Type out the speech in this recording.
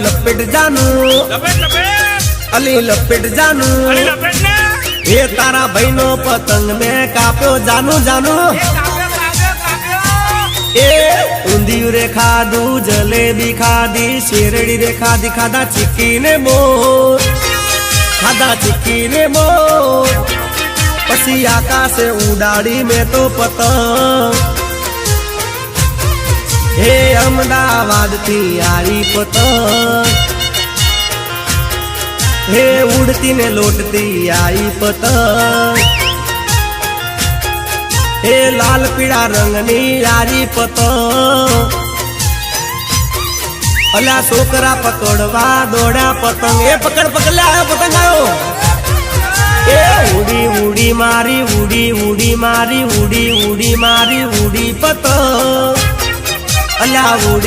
લપેટ જાનું અલી લપેટ જાનું એ તારા ભાઈ નો પતંગ મેં કાપ્યો જાનું એ ઊંધિયું રે ખાધું જલેબી ખાધી શેરડી રે ખાધા ચીકીને મોર પછી આકાશે ઉડાડી મેં તો પતંગ હે અમદાવાદ થી આરી પતંગ હે ઉડતી ને લોટતી આઈ પતંગ હે લાલ પીળા રંગની આરી પતંગ અલા છોકરા પકડવા દોડા પતંગ એ પકડ લ્યા પતંગ આવ્યો એ ઉડી મારી ઉડી પતંગ અલા ઉડી